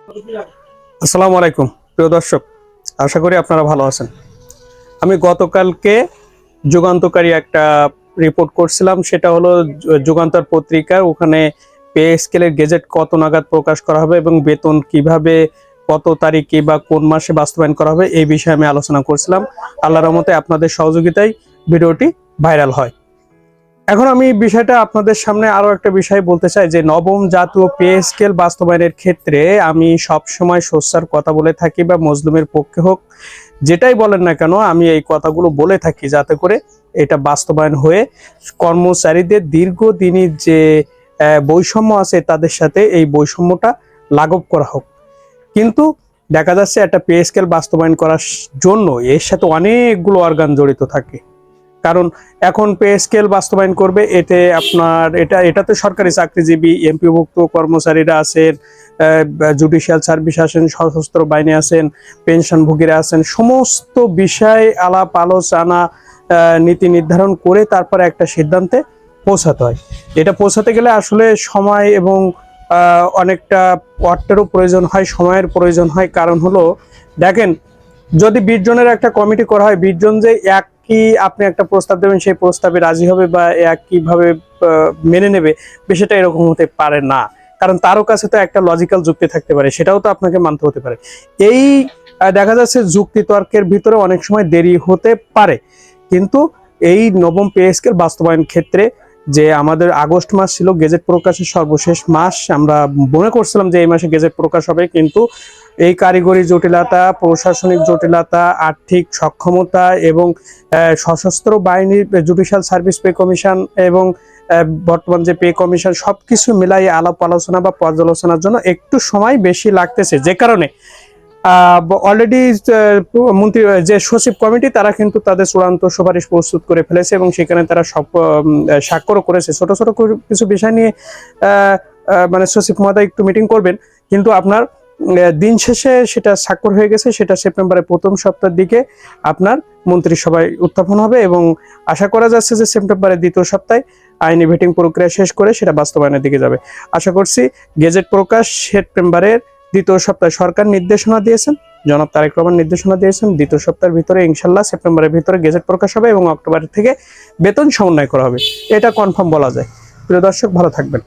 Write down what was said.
আসসালামু আলাইকুম প্রিয় দর্শক, আশা করি আপনারা ভালো আছেন। আমি গতকালকে যুগান্তকারী একটা রিপোর্ট করছিলাম, সেটা হলো যুগান্তর পত্রিকার ওখানে পে স্কেলের গেজেট কত নাগাদ প্রকাশ করা হবে এবং বেতন কিভাবে কত তারিখে বা কোন মাসে বাস্তবায়ন করা হবে এই বিষয়ে আমি আলোচনা করছিলাম। আল্লাহর রহমতে আপনাদের সহযোগিতায় ভিডিওটি ভাইরাল হয়। এখন আমি বিষয়টা আপনাদের সামনে আরো একটা বিষয় বলতে চাই যে নবম জাতীয় পে স্কেল বাস্তবায়নের ক্ষেত্রে আমি সব সময় সোচ্চার কথা বলে থাকি, বা মজলুমের পক্ষে হোক যেটাই বলেন না কেন আমি এই কথাগুলো বলে থাকি যাতে করে এটা বাস্তবায়ন হয়ে কর্মচারীদের দীর্ঘদিনের যে বৈষম্য আছে তাদের সাথে এই বৈষম্যটা লাঘব করা হোক। কিন্তু দেখা যাচ্ছে একটা পে স্কেল বাস্তবায়ন করার জন্য এর সাথে অনেকগুলো অর্গান জড়িত থাকে। কারণ এখন পে স্কেল বাস্তবায়ন করবে, এটাতে সরকারি চাকরিজীবী, এমপিভুক্ত কর্মচারীরা আছেন, জুডিশিয়াল সার্ভিস আছেন, সশস্ত্র বাহিনী আছেন, পেনশনভোগীরা আছেন, সমস্ত বিষয় আলাপ আলোচনা নীতি নির্ধারণ করে তারপরে একটা সিদ্ধান্তে পৌঁছাতে হয়। এটা পৌঁছাতে গেলে আসলে সময় এবং অনেকটা অর্থেরও প্রয়োজন হয়, সময়ের প্রয়োজন হয়। কারণ হলো দেখেন, যদি 20 জনের একটা কমিটি করা হয়, 20 জন যে একই আপনি একটা প্রস্তাব দেবেন সেই প্রস্তাবে রাজি হবে বা একইভাবে মেনে নেবে, বিষয়টা এরকম হতে পারে না। কারণ তারও কাছে তো একটা লজিক্যাল যুক্তি থাকতে পারে, সেটাও তো আপনাকে মানতে হতে পারে। এই দেখা যাচ্ছে যুক্তি তর্কের ভিতরে অনেক সময় দেরি হতে পারে। কিন্তু এই নবম পে স্কেল বাস্তবায়ন ক্ষেত্রে যে আমাদের আগস্ট মাস ছিল গেজেট প্রকাশের সর্বশেষ মাস, আমরা মনে করছিলাম যে এই মাসে গেজেট প্রকাশ হবে, কিন্তু এই কারিগরি জটিলতা, প্রশাসনিক জটিলতা, আর্থিক সক্ষমতা এবং সশস্ত্র বাহিনীর জুডিশিয়াল সার্ভিস পে কমিশন এবং বর্তমান যে পে কমিশন সবকিছু মিলাই আলাপ আলোচনা বা পর্যালোচনার জন্য একটু সময় বেশি লাগতেছে, যে কারণে অলরেডি মন্ত্রী যে সচিব কমিটি তারা কিন্তু তাদের চূড়ান্ত সুপারিশ প্রস্তুত করে ফেলেছে এবং সেখানে তারা সব স্বাক্ষরও করেছে। ছোট ছোট কিছু বিষয় নিয়ে মানে সচিব মহোদয় একটু মিটিং করবেন, কিন্তু আপনার দিন শেষে সেটা স্বাক্ষর হয়ে গেছে। সেটা সেপ্টেম্বরের প্রথম সপ্তাহের দিকে আপনার মন্ত্রিসভায় উত্থাপন হবে এবং আশা করা যাচ্ছে যে সেপ্টেম্বরের দ্বিতীয় সপ্তাহে আইনি ভেটিং প্রক্রিয়া শেষ করে সেটা বাস্তবায়নের দিকে যাবে। আশা করছি গেজেট প্রকাশ সেপ্টেম্বরের দ্বিতীয় সপ্তাহে সরকার নির্দেশনা দিয়েছেন, জনাব তারেক রহমান নির্দেশনা দিয়েছেন দ্বিতীয় সপ্তাহের ভিতরে ইনশাল্লাহ সেপ্টেম্বরের ভিতরে গেজেট প্রকাশ হবে এবং অক্টোবর থেকে বেতন সমন্বয় করা হবে, এটা কনফার্ম বলা যায়। প্রিয় দর্শক, ভালো থাকবেন।